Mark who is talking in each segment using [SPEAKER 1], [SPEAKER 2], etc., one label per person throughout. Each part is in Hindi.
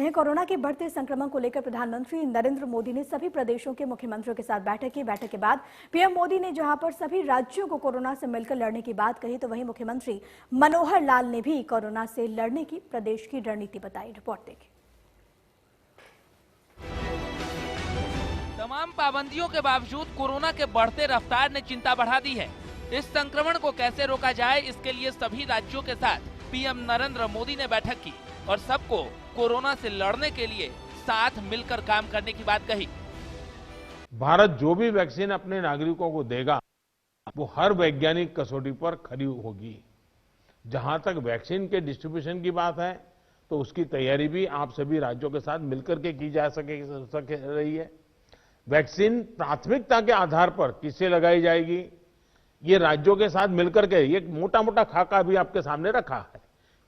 [SPEAKER 1] हैं। कोरोना के बढ़ते संक्रमण को लेकर प्रधानमंत्री नरेंद्र मोदी ने सभी प्रदेशों के मुख्यमंत्रियों के साथ बैठक की। बैठक के बाद पीएम मोदी ने जहां पर सभी राज्यों को कोरोना से मिलकर लड़ने की बात कही, तो वहीं मुख्यमंत्री मनोहर लाल ने भी कोरोना से लड़ने की प्रदेश की रणनीति बताई। रिपोर्ट देखिए।
[SPEAKER 2] तमाम पाबंदियों के बावजूद कोरोना के बढ़ते रफ्तार ने चिंता बढ़ा दी है। इस संक्रमण को कैसे रोका जाए, इसके लिए सभी राज्यों के साथ पीएम नरेंद्र मोदी ने बैठक की और सबको कोरोना से लड़ने के लिए साथ मिलकर काम करने की बात कही।
[SPEAKER 3] भारत जो भी वैक्सीन अपने नागरिकों को देगा वो हर वैज्ञानिक कसौटी पर खरी होगी। जहां तक वैक्सीन के डिस्ट्रीब्यूशन की बात है तो उसकी तैयारी भी आप सभी राज्यों के साथ मिलकर के की जा सके रही है। वैक्सीन प्राथमिकता के आधार पर किससे लगाई जाएगी, ये राज्यों के साथ मिलकर के ये मोटा मोटा खाका भी आपके सामने रखा है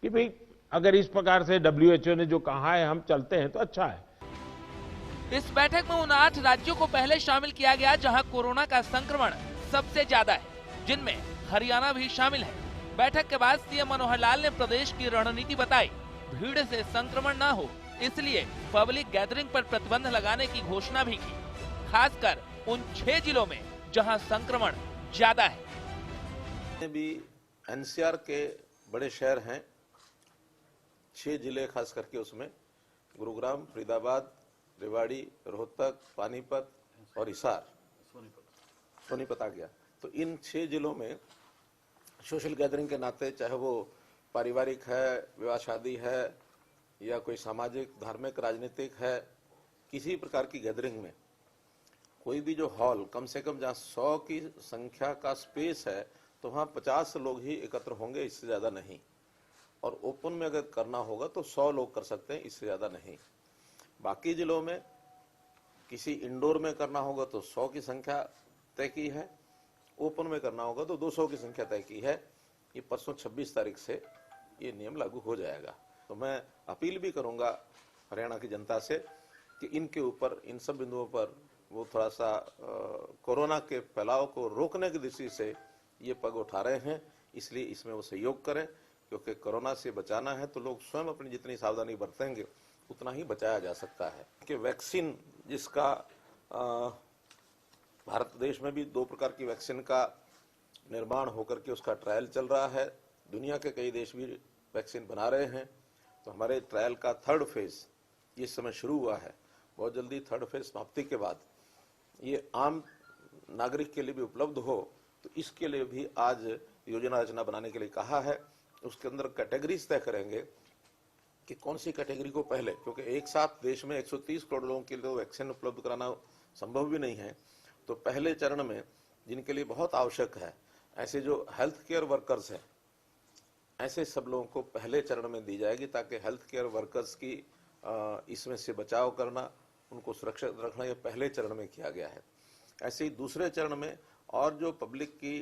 [SPEAKER 3] कि भाई अगर इस प्रकार से WHO ने जो कहा है हम चलते हैं तो अच्छा है।
[SPEAKER 2] इस बैठक में उन 8 राज्यों को पहले शामिल किया गया जहां कोरोना का संक्रमण सबसे ज्यादा है, जिनमें हरियाणा भी शामिल है। बैठक के बाद सीएम मनोहर लाल ने प्रदेश की रणनीति बताई। भीड़ से संक्रमण न हो इसलिए पब्लिक गैदरिंग पर प्रतिबंध लगाने की घोषणा भी की, खासकर उन 6 जिलों में जहां संक्रमण ज्यादा है।
[SPEAKER 4] भी एनसीआर के बड़े शहर हैं, 6 जिले खास करके, उसमें गुरुग्राम, फरीदाबाद, रेवाड़ी, रोहतक, पानीपत और हिसार, सोनीपत आ गया। तो इन 6 जिलों में सोशल गैदरिंग के नाते, चाहे वो पारिवारिक है, विवाह शादी है या कोई सामाजिक, धार्मिक, राजनीतिक है, किसी प्रकार की गैदरिंग में कोई भी जो हॉल कम से कम जहाँ 100 की संख्या का स्पेस है तो वहाँ 50 लोग ही एकत्र होंगे, इससे ज्यादा नहीं। और ओपन में अगर करना होगा तो 100 लोग कर सकते हैं, इससे ज्यादा नहीं। बाकी जिलों में किसी इंडोर में करना होगा तो 100 की संख्या तय की है, ओपन में करना होगा तो 200 की संख्या तय की है। ये परसों 26 तारीख से ये नियम लागू हो जाएगा। तो मैं अपील भी करूंगा हरियाणा की जनता से कि इनके ऊपर, इन सब बिंदुओं पर वो थोड़ा सा कोरोना के फैलाव को रोकने की दृष्टि से ये पग उठा रहे हैं, इसलिए इसमें वो सहयोग करें, क्योंकि कोरोना से बचाना है तो लोग स्वयं अपनी जितनी सावधानी बरतेंगे उतना ही बचाया जा सकता है। कि वैक्सीन जिसका भारत देश में भी 2 प्रकार की वैक्सीन का निर्माण होकर के उसका ट्रायल चल रहा है, दुनिया के कई देश भी वैक्सीन बना रहे हैं। तो हमारे ट्रायल का 3rd फेज इस समय शुरू हुआ है। बहुत जल्दी 3rd फेज समाप्ति के बाद ये आम नागरिक के लिए भी उपलब्ध हो, तो इसके लिए भी आज योजना रचना बनाने के लिए कहा है। उसके अंदर कैटेगरीज तय करेंगे कि कौन सी कैटेगरी को पहले, क्योंकि एक साथ देश में 130 करोड़ लोगों के लिए वैक्सीन उपलब्ध कराना संभव भी नहीं है। तो पहले चरण में जिनके लिए बहुत आवश्यक है, ऐसे जो हेल्थ केयर वर्कर्स हैं, ऐसे सब लोगों को पहले चरण में दी जाएगी, ताकि हेल्थ केयर वर्कर्स की इसमें से बचाव करना, उनको सुरक्षित रखना, ये पहले चरण में किया गया है। ऐसे ही दूसरे चरण में और जो पब्लिक की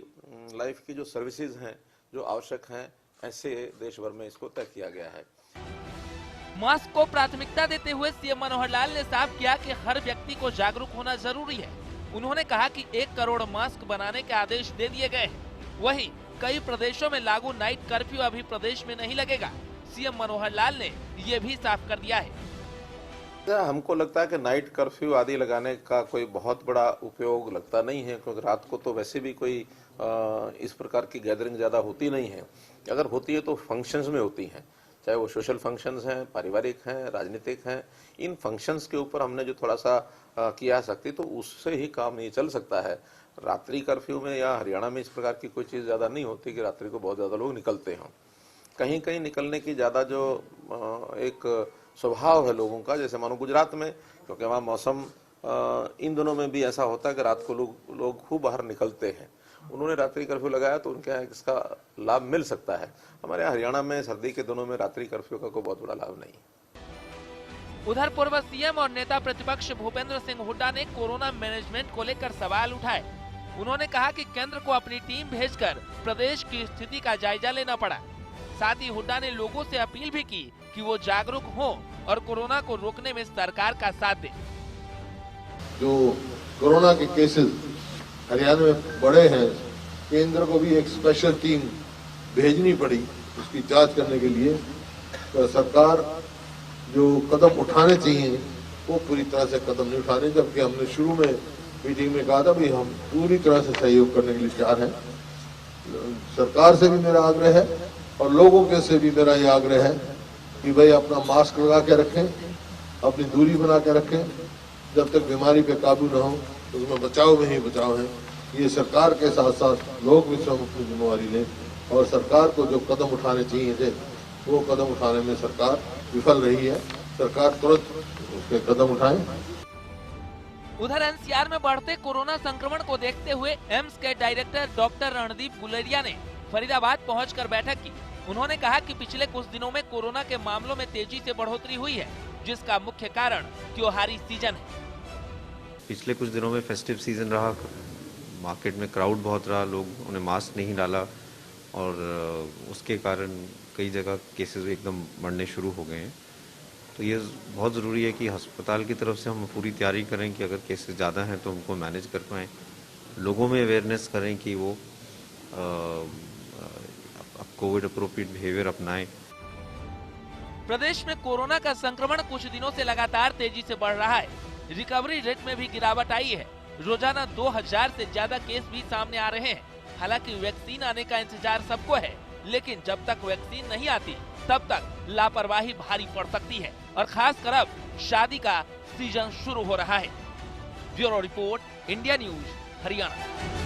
[SPEAKER 4] लाइफ की जो सर्विसेज हैं, जो आवश्यक हैं, ऐसे देश भर में इसको तय किया गया है।
[SPEAKER 2] मास्क को प्राथमिकता देते हुए सीएम मनोहर लाल ने साफ किया कि हर व्यक्ति को जागरूक होना जरूरी है। उन्होंने कहा कि 1 करोड़ मास्क बनाने के आदेश दे दिए गए हैं। वहीं कई प्रदेशों में लागू नाइट कर्फ्यू अभी प्रदेश में नहीं लगेगा। सीएम मनोहर लाल ने ये भी साफ कर दिया है।
[SPEAKER 4] हमको लगता है कि नाइट कर्फ्यू आदि लगाने का कोई बहुत बड़ा उपयोग लगता नहीं है, क्योंकि रात को तो वैसे भी कोई इस प्रकार की गैदरिंग ज्यादा होती नहीं है। अगर होती है तो फंक्शंस में होती हैं, चाहे वो सोशल फंक्शंस हैं, पारिवारिक हैं, राजनीतिक हैं। इन फंक्शंस के ऊपर हमने जो थोड़ा सा किया सकती, तो उससे ही काम नहीं चल सकता है। रात्रि कर्फ्यू में या हरियाणा में इस प्रकार की कोई चीज ज्यादा नहीं होती कि रात्रि को बहुत ज्यादा लोग निकलते हों। कहीं कहीं निकलने की ज्यादा जो एक स्वभाव है लोगों का, जैसे मानो गुजरात में, क्योंकि वहाँ मौसम इन दिनों में भी ऐसा होता है कि रात को लोग खूब बाहर निकलते हैं। उन्होंने रात्रि कर्फ्यू लगाया तो उनके यहाँ इसका लाभ मिल सकता है। हमारे यहाँ हरियाणा में सर्दी के दिनों में रात्रि कर्फ्यू का कोई बहुत बड़ा लाभ नहीं।
[SPEAKER 2] उधर पूर्व सीएम और नेता प्रतिपक्ष भूपेंद्र सिंह हुड्डा ने कोरोना मैनेजमेंट को लेकर सवाल उठाए। उन्होंने कहा कि केंद्र को अपनी टीम भेजकर प्रदेश की स्थिति का जायजा लेना पड़ा। साथ ही हुड्डा ने लोगों से अपील भी की कि वो जागरूक हों और कोरोना को रोकने में सरकार का साथ दें।
[SPEAKER 5] जो कोरोना के केसेस हरियाणा में बढ़े हैं, केंद्र को भी एक स्पेशल टीम भेजनी पड़ी उसकी जांच करने के लिए। तो सरकार जो कदम उठाने चाहिए वो पूरी तरह से कदम नहीं उठाने, जबकि हमने शुरू में मीटिंग में कहा था भी हम पूरी तरह से सहयोग करने के लिए तैयार हैं। सरकार से भी मेरा आग्रह है और लोगों के से भी मेरा ये आग्रह है कि भाई अपना मास्क लगा के रखें, अपनी दूरी बना के रखें। जब तक बीमारी पे काबू न हो तो उसमें बचाव में ही बचाव है। ये सरकार के साथ साथ लोग भी स्वयं अपनी जिम्मेवारी लें और सरकार को जो कदम उठाने चाहिए थे वो कदम उठाने में सरकार विफल रही है। सरकार तुरंत उसके कदम उठाए।
[SPEAKER 2] उधर एनसीआर में बढ़ते कोरोना संक्रमण को देखते हुए एम्स के डायरेक्टर डॉक्टर रणदीप गुलेरिया ने फरीदाबाद पहुंचकर बैठक की। उन्होंने कहा कि पिछले कुछ दिनों में कोरोना के मामलों में तेजी से बढ़ोतरी हुई है, जिसका मुख्य कारण त्योहारी सीजन है।
[SPEAKER 6] पिछले कुछ दिनों में फेस्टिव सीजन रहा, मार्केट में क्राउड बहुत रहा, लोगों ने मास्क नहीं डाला और उसके कारण कई जगह केसेस एकदम बढ़ने शुरू हो गए हैं। तो ये बहुत ज़रूरी है कि अस्पताल की तरफ से हम पूरी तैयारी करें कि अगर केसेस ज़्यादा हैं तो उनको मैनेज कर पाएँ। लोगों में अवेयरनेस करें कि वो कोविड अप्रोप्रिएट बिहेवियर अपनाएं।
[SPEAKER 2] प्रदेश में कोरोना का संक्रमण कुछ दिनों से लगातार तेजी से बढ़ रहा है। रिकवरी रेट में भी गिरावट आई है। रोजाना 2000 से ज्यादा केस भी सामने आ रहे हैं। हालांकि वैक्सीन आने का इंतजार सबको है, लेकिन जब तक वैक्सीन नहीं आती तब तक लापरवाही भारी पड़ सकती है और खासकर अब शादी का सीजन शुरू हो रहा है। Bureau report, India news, Haryana.